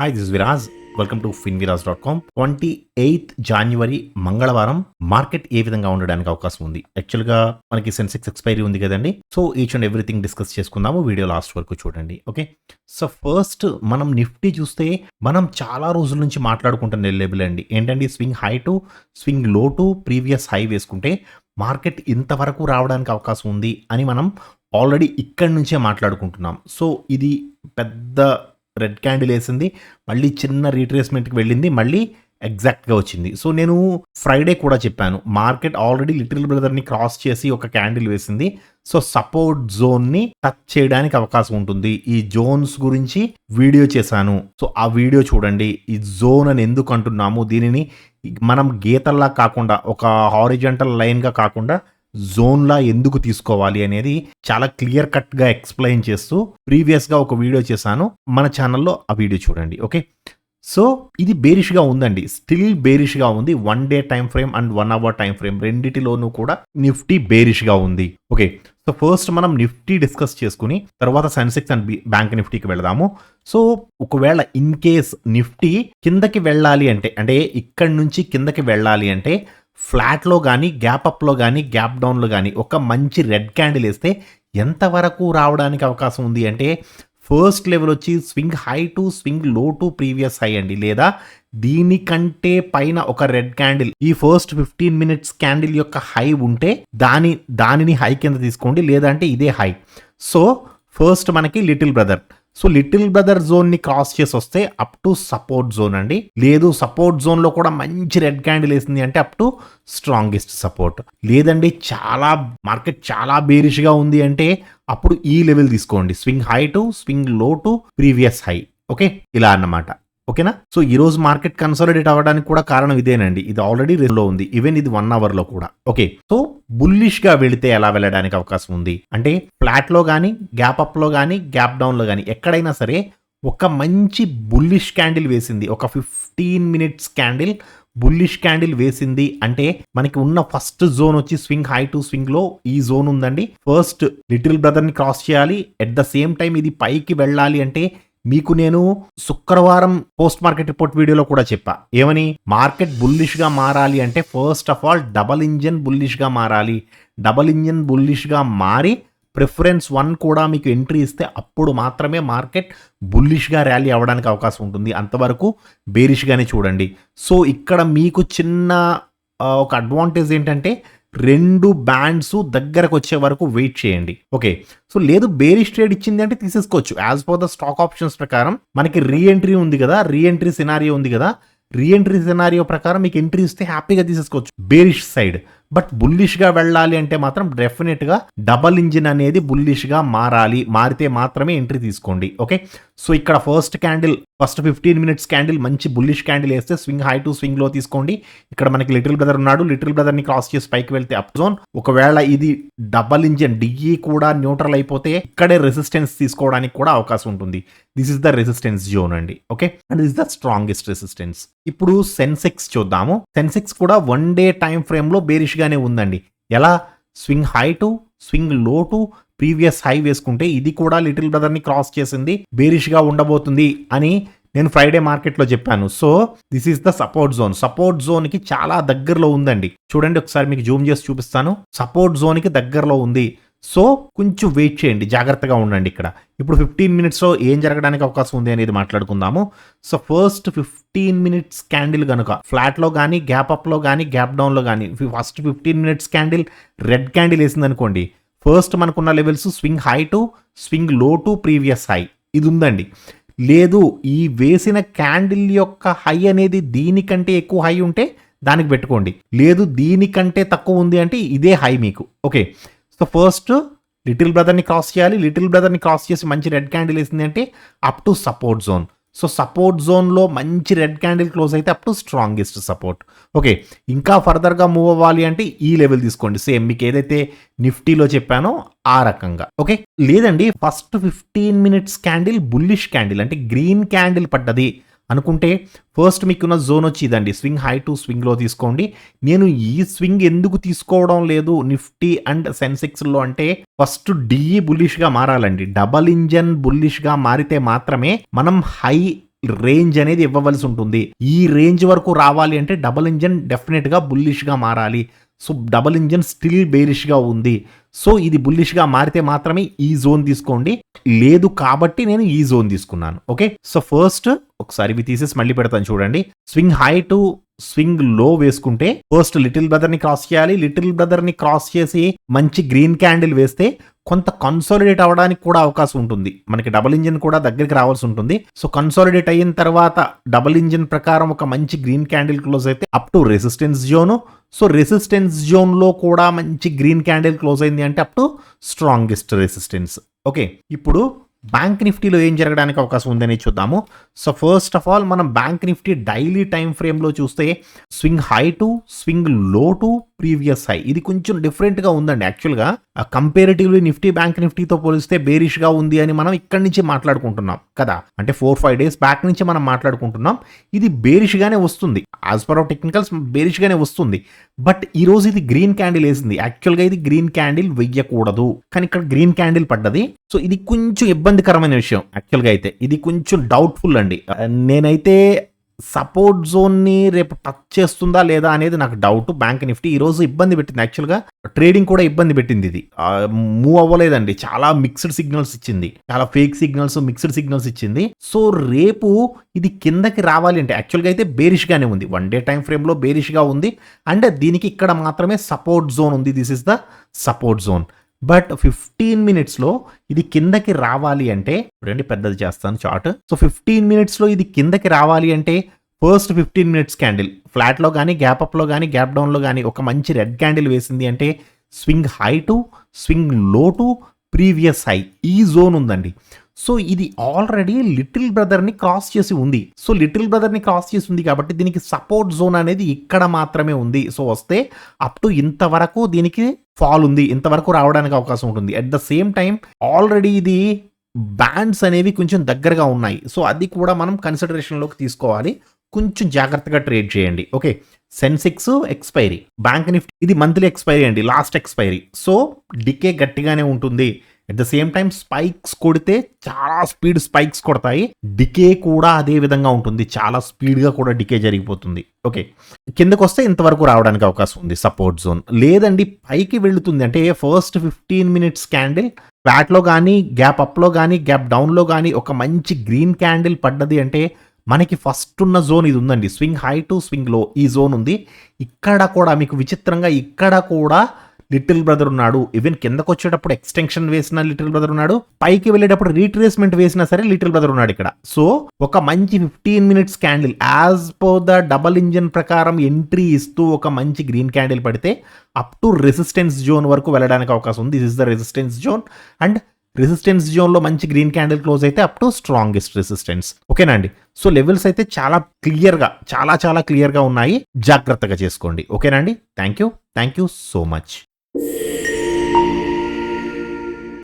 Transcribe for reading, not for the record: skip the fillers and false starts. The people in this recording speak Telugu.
Hi this Viraj welcome to finviras.com. 28th January మంగళవారం మార్కెట్ ఏ విధంగా ఉండడానికి అవకాశం ఉంది. యాక్చువల్గా మనకి సెన్సెక్స్ ఎక్స్పైరీ ఉంది కదండి. So each and everything discuss చేసుకుందాము. వీడియో లాస్ట్ వరకు చూడండి. ఓకే, సో ఫస్ట్ మనం నిఫ్టీ చూస్తే మనం చాలా రోజుల నుంచి మాట్లాడుకుంటున్న లెవెల్ అండి ఏంటండి, swing high to swing low to previous high వేసుకుంటే మార్కెట్ ఇంతవరకు రావడానికి అవకాశం ఉంది అని మనం ఆల్రెడీ ఇక్కడి నుంచే మాట్లాడుకుంటున్నాం. సో ఇది పెద్ద రెడ్ క్యాండిల్ వేసింది, మళ్ళీ చిన్న రీట్రేస్మెంట్కి వెళ్ళింది, మళ్ళీ ఎగ్జాక్ట్గా వచ్చింది. సో నేను ఫ్రైడే కూడా చెప్పాను, మార్కెట్ ఆల్రెడీ లిటిల్ బ్రదర్ని క్రాస్ చేసి ఒక క్యాండిల్ వేసింది. సో సపోర్ట్ జోన్ని టచ్ చేయడానికి అవకాశం ఉంటుంది. ఈ జోన్స్ గురించి వీడియో చేశాను, సో ఆ వీడియో చూడండి. ఈ జోన్ అని ఎందుకు అంటున్నాము, దీనిని మనం గీతల్లా కాకుండా ఒక హారిజంటల్ లైన్గా కాకుండా జోన్లా ఎందుకు తీసుకోవాలి అనేది చాలా క్లియర్ కట్గా ఎక్స్ప్లెయిన్ చేస్తూ ప్రీవియస్గా ఒక వీడియో చేశాను, మన ఛానల్లో ఆ వీడియో చూడండి. ఓకే, సో ఇది బేరిష్గా ఉందండి, స్టిల్ బేరిష్గా ఉంది. 1 day time frame and 1 hour time frame రెండిటిలోనూ కూడా నిఫ్టీ బేరిష్గా ఉంది. ఓకే, సో ఫస్ట్ మనం నిఫ్టీ డిస్కస్ చేసుకుని తర్వాత సెన్సెక్స్ అండ్ బ్యాంక్ నిఫ్టీకి వెళదాము. సో ఒకవేళ ఇన్ కేస్ నిఫ్టీ కిందకి వెళ్ళాలి అంటే ఇక్కడి నుంచి కిందకి వెళ్ళాలి అంటే ఫ్లాట్లో కానీ గ్యాప్ అప్లో కానీ గ్యాప్ డౌన్లో కానీ ఒక మంచి రెడ్ క్యాండిల్ వేస్తే ఎంతవరకు రావడానికి అవకాశం ఉంది అంటే ఫస్ట్ లెవెల్ వచ్చి swing high to swing low to previous high అండి, లేదా దీనికంటే పైన ఒక రెడ్ క్యాండిల్ ఈ ఫస్ట్ 15 మినిట్స్ క్యాండిల్ యొక్క హై ఉంటే దానిని హై కింద తీసుకోండి, లేదంటే ఇదే హై. సో ఫస్ట్ మనకి little brother, so little brother జోన్ని క్రాస్ చేసి వస్తే అప్ టు సపోర్ట్ జోన్ అండి, లేదు సపోర్ట్ జోన్లో కూడా మంచి రెడ్ క్యాండిల్ వేసింది అంటే అప్ టు స్ట్రాంగెస్ట్ సపోర్ట్, లేదండి చాలా మార్కెట్ చాలా బేరిష్గా ఉంది అంటే అప్పుడు ఈ లెవెల్ తీసుకోండి, swing high to swing low to previous high. Okay, ఇలా అన్నమాట. ఓకేనా, సో ఈ రోజు మార్కెట్ కన్సాలిడేట్ అవ్వడానికి కూడా కారణం ఇదేనండి, ఇది ఆల్రెడీ లో ఉంది, ఈవెన్ ఇది 1 అవర్ లో కూడా. ఓకే, సో బుల్లిష్ గా వెళితే ఎలా వెళ్ళడానికి అవకాశం ఉంది అంటే ఫ్లాట్ లో కానీ గ్యాప్ అప్ లో కానీ గ్యాప్ డౌన్ లో కానీ ఎక్కడైనా సరే ఒక మంచి బుల్లిష్ క్యాండిల్ వేసింది, ఒక 15 మినిట్స్ క్యాండిల్ బుల్లిష్ క్యాండిల్ వేసింది అంటే మనకి ఉన్న ఫస్ట్ జోన్ వచ్చి స్వింగ్ హై టు స్వింగ్ లో ఈ జోన్ ఉందండి. ఫస్ట్ లిటిల్ బ్రదర్ ని క్రాస్ చేయాలి, ఎట్ ద సేమ్ టైం ఇది పైకి వెళ్ళాలి అంటే మీకు నేను శుక్రవారం పోస్ట్ మార్కెట్ రిపోర్ట్ వీడియోలో కూడా చెప్పా, ఏమని, మార్కెట్ బుల్లిష్ గా మారాలి అంటే first of all double engine bullish గా మారాలి, డబల్ ఇంజన్ బుల్లిష్ గా మారి ప్రిఫరెన్స్ 1 కూడా మీకు ఎంట్రీ ఇస్తే అప్పుడు మాత్రమే మార్కెట్ బుల్లిష్గా ర్యాలీ అవ్వడానికి అవకాశం ఉంటుంది, అంతవరకు బేరిష్గానే చూడండి. సో ఇక్కడ మీకు చిన్న ఒక అడ్వాంటేజ్ ఏంటంటే 2 బ్యాండ్స్ దగ్గరకు వచ్చే వరకు వెయిట్ చేయండి. ఓకే, సో లేదు బేరిష్ ట్రేడ్ ఇచ్చింది అంటే తీసేసుకోవచ్చు. As per the stock options ప్రకారం మనకి రీఎంట్రీ ఉంది కదా, రీఎంట్రీ సినారియో ఉంది కదా, రీఎంట్రీ సినారియో ప్రకారం మీకు ఎంట్రీ ఇస్తే హ్యాపీగా తీసేసుకోవచ్చు బేరిష్ సైడ్. బట్ బుల్లిష్గా వెళ్ళాలి అంటే మాత్రం డెఫినెట్గా డబల్ ఇంజిన్ అనేది బుల్లిష్గా మారాలి, మారితే మాత్రమే ఎంట్రీ తీసుకోండి. ఓకే, సో ఇక్కడ ఫస్ట్ 15 మినిట్స్ క్యాండిల్ మంచి బుల్లిష్ క్యాండిల్ వేస్తే swing high to swing low తీసుకోండి. ఇక్కడ మనకి లిటిల్ బ్రదర్ ఉన్నాడు, లిటిల్ బ్రదర్ ని క్రాస్ చేసి పైకి వెళ్తే అప్ జోన్. ఒకవేళ ఇది డబల్ ఇంజిన్ డిఈ కూడా న్యూట్రల్ అయిపోతే ఇక్కడే రెసిస్టెన్స్ తీసుకోవడానికి కూడా అవకాశం ఉంటుంది. This is the resistance zone అండి. Okay, and this the strongest resistance. ఇప్పుడు సెన్సెక్స్ చూద్దాము. సెన్సెక్స్ కూడా 1 డే టైం ఫ్రేమ్ లో బేరిష్ గానే ఉందండి. ఎలా, swing high to swing low to previous high వేసుకుంటే ఇది కూడా లిటిల్ బ్రదర్ ని క్రాస్ చేసింది, బేరిష్ గా ఉండబోతుంది అని నేను ఫ్రైడే మార్కెట్ లో చెప్పాను. So this is the support zone, support zone కి చాలా దగ్గరలో ఉందండి. చూడండి ఒకసారి మీకు జూమ్ చేసి చూపిస్తాను, సపోర్ట్ జోన్ కి దగ్గరలో ఉంది. సో కొంచెం వెయిట్ చేయండి, జాగ్రత్తగా ఉండండి. ఇక్కడ ఇప్పుడు 15 మినిట్స్లో ఏం జరగడానికి అవకాశం ఉంది అనేది మాట్లాడుకుందాము. సో ఫస్ట్ 15 మినిట్స్ క్యాండిల్ కనుక ఫ్లాట్లో కానీ గ్యాప్ అప్లో కానీ గ్యాప్ డౌన్లో కానీ first 15 minutes candle red candle వేసింది అనుకోండి, ఫస్ట్ మనకున్న levels swing high to swing low to previous high ఇది ఉందండి. లేదు ఈ వేసిన క్యాండిల్ యొక్క హై అనేది దీనికంటే ఎక్కువ హై ఉంటే దానికి పెట్టుకోండి, లేదు దీనికంటే తక్కువ ఉంది అంటే ఇదే హై మీకు. ఓకే, సో ఫస్ట్ లిటిల్ బ్రదర్ని క్రాస్ చేయాలి, లిటిల్ బ్రదర్ని క్రాస్ చేసి మంచి రెడ్ క్యాండిల్ వేసింది అంటే up to support zone. So support జోన్లో మంచి రెడ్ క్యాండిల్ క్లోజ్ అయితే up to strongest support. Okay, ఇంకా ఫర్దర్గా మూవ్ అవ్వాలి అంటే ఈ లెవెల్ తీసుకోండి, సేమ్ మీకు ఏదైతే నిఫ్టీలో చెప్పానో ఆ రకంగా. ఓకే, లేదండి first 15 minutes candle bullish candle అంటే గ్రీన్ క్యాండిల్ పడ్డది అనుకుంటే ఫస్ట్ మీకున్న జోన్ వచ్చి ఇదండి, swing high to swing low తీసుకోండి. నేను ఈ స్వింగ్ ఎందుకు తీసుకోవడం లేదు నిఫ్టీ అండ్ సెన్సెక్స్ లో అంటే ఫస్ట్ డిఈ బుల్లిష్ గా మారాలండి, డబల్ ఇంజన్ బుల్లిష్ గా మారితే మాత్రమే మనం హై రేంజ్ అనేది ఇవ్వవలసి ఉంటుంది. ఈ రేంజ్ వరకు రావాలి అంటే డబుల్ ఇంజన్ డెఫినెట్గా బుల్లిష్గా మారాలి. సో డబుల్ ఇంజన్ స్టిల్ బేరిష్గా ఉంది. సో ఇది బుల్లిష్గా మారితే మాత్రమే ఈ జోన్ తీసుకోండి. లేదు కాబట్టి నేను ఈ జోన్ తీసుకున్నాను. ఓకే, సో ఫస్ట్ ఒకసారి ఇవి తీసేసి మళ్ళీ పెడతాను చూడండి. స్వింగ్ హై టు స్వింగ్ లో వేసుకుంటే ఫస్ట్ లిటిల్ బ్రదర్ ని క్రాస్ చేయాలి. లిటిల్ బ్రదర్ ని క్రాస్ చేసి మంచి గ్రీన్ క్యాండిల్ వేస్తే కొంత కన్సాలిడేట్ అవ్వడానికి కూడా అవకాశం ఉంటుంది. మనకి డబుల్ ఇంజిన్ కూడా దగ్గరికి రావాల్సి ఉంటుంది. సో కన్సాలిడేట్ అయిన తర్వాత డబుల్ ఇంజిన్ ప్రకారం ఒక మంచి గ్రీన్ క్యాండిల్ క్లోజ్ అయితే up to resistance zone. So resistance zone లో కూడా మంచి గ్రీన్ క్యాండిల్ క్లోజ్ అయింది అంటే up to strongest resistance. Okay, ఇప్పుడు బ్యాంక్ నిఫ్టీలో ఏం జరగడానికి అవకాశం ఉందని చూద్దాము. సో ఫస్ట్ ఆఫ్ ఆల్ మనం బ్యాంక్ నిఫ్టీ డైలీ టైం ఫ్రేమ్లో చూస్తే swing high to swing low to previous high, ఇది కొంచెం డిఫరెంట్గా ఉందండి. యాక్చువల్గా కంపేరిటివ్లీ నిఫ్టీ బ్యాంక్ నిఫ్టీతో పోలిస్తే బేరిష్గా ఉంది అని మనం ఇక్కడి నుంచి మాట్లాడుకుంటున్నాం కదా. అంటే 4-5 డేస్ బ్యాక్ నుంచి మనం మాట్లాడుకుంటున్నాం. ఇది బేరిష్గానే వస్తుంది, యాజ్ పర్ టెక్నికల్స్ బేరిష్గానే వస్తుంది. బట్ ఈ రోజు ఇది గ్రీన్ క్యాండిల్ వేసింది. యాక్చువల్గా ఇది గ్రీన్ క్యాండిల్ వెయ్యకూడదు, కానీ ఇక్కడ గ్రీన్ క్యాండిల్ పడ్డది. సో ఇది కొంచెం ఇబ్బందికరమైన విషయం. యాక్చువల్గా అయితే ఇది కొంచెం డౌట్ఫుల్ అండి. నేనైతే సపోర్ట్ జోన్ని రేపు టచ్ చేస్తుందా లేదా అనేది నాకు డౌట్. బ్యాంక్ నిఫ్టీ ఈరోజు ఇబ్బంది పెట్టింది. యాక్చువల్గా ట్రేడింగ్ కూడా ఇబ్బంది పెట్టింది. ఇది మూవ్ అవ్వలేదండి. చాలా మిక్స్డ్ సిగ్నల్స్ ఇచ్చింది, చాలా ఫేక్ సిగ్నల్స్, మిక్స్డ్ సిగ్నల్స్ ఇచ్చింది. సో రేపు ఇది కిందకి రావాలి అంటే యాక్చువల్గా అయితే బేరిష్గానే ఉంది. 1 డే టైం ఫ్రేమ్లో బేరిష్గా ఉంది. అండ్ దీనికి ఇక్కడ మాత్రమే సపోర్ట్ జోన్ ఉంది. This is the support zone. But 15 మినిట్స్లో ఇది కిందకి రావాలి అంటే చూడండి, పెద్దది చేస్తాను చార్ట్. సో 15 మినిట్స్లో ఇది కిందకి రావాలి అంటే ఫస్ట్ 15 మినిట్స్ క్యాండిల్ ఫ్లాట్లో కానీ గ్యాప్ అప్లో కానీ గ్యాప్ డౌన్లో కానీ ఒక మంచి రెడ్ క్యాండిల్ వేసింది అంటే swing high to swing low to previous high ఈ జోన్ ఉందండి. సో ఇది ఆల్రెడీ లిటిల్ బ్రదర్ని క్రాస్ చేసి ఉంది. సో లిటిల్ బ్రదర్ని క్రాస్ చేసి ఉంది కాబట్టి దీనికి సపోర్ట్ జోన్ అనేది ఇక్కడ మాత్రమే ఉంది. సో వస్తే అప్ టు ఇంతవరకు దీనికి ఫాల్ ఉంది, ఇంతవరకు రావడానికి అవకాశం ఉంటుంది. At the same time already ఇది బ్యాండ్స్ అనేవి కొంచెం దగ్గరగా ఉన్నాయి. సో అది కూడా మనం కన్సిడరేషన్లోకి తీసుకోవాలి. కొంచెం జాగ్రత్తగా ట్రేడ్ చేయండి. Okay, Sensex expiry, bank Nifty ఇది మంత్లీ ఎక్స్పైరీ అండి, లాస్ట్ ఎక్స్పైరీ. సో డికే గట్టిగానే ఉంటుంది. At the same time spikes కొడితే చాలా స్పీడ్ స్పైక్స్ కొడతాయి. డికే కూడా అదే విధంగా ఉంటుంది, చాలా స్పీడ్గా కూడా డికే జరిగిపోతుంది. ఓకే, కిందకు వస్తే ఇంతవరకు రావడానికి అవకాశం ఉంది సపోర్ట్ జోన్. లేదండి పైకి వెళుతుంది అంటే ఫస్ట్ 15 మినిట్స్ క్యాండిల్ ఫ్లాట్లో కానీ గ్యాప్ అప్లో కానీ గ్యాప్ డౌన్లో కానీ ఒక మంచి గ్రీన్ క్యాండిల్ పడ్డది అంటే మనకి ఫస్ట్ ఉన్న జోన్ ఇది ఉందండి, స్వింగ్ హై టు స్వింగ్ లో ఈ జోన్ ఉంది. ఇక్కడ కూడా మీకు విచిత్రంగా ఇక్కడ కూడా లిటిల్ బ్రదర్ ఉన్నాడు. ఈవెన్ కిందకు వచ్చేటప్పుడు ఎక్స్టెన్షన్ వేసిన లిటిల్ బ్రదర్ ఉన్నాడు, పైకి వెళ్ళేటప్పుడు రీట్రేస్మెంట్ వేసినా సరే లిటిల్ బ్రదర్ ఉన్నాడు ఇక్కడ. సో ఒక మంచి 15 minutes candle as per the double engine ప్రకారం ఎంట్రీ ఇస్తూ ఒక మంచి గ్రీన్ క్యాండిల్ పడితే అప్ టు రెసిస్టెన్స్ జోన్ వరకు వెళ్ళడానికి అవకాశం ఉంది. This is the resistance zone. And resistance జోన్లో మంచి గ్రీన్ క్యాండిల్ క్లోజ్ అయితే అప్ టు స్ట్రాంగెస్ట్ రెసిస్టెన్స్. ఓకేనా అండి. సో లెవెల్స్ అయితే చాలా క్లియర్గా చాలా క్లియర్గా ఉన్నాయి, జాగ్రత్తగా చేసుకోండి. ఓకేనా అండి. Thank you so much.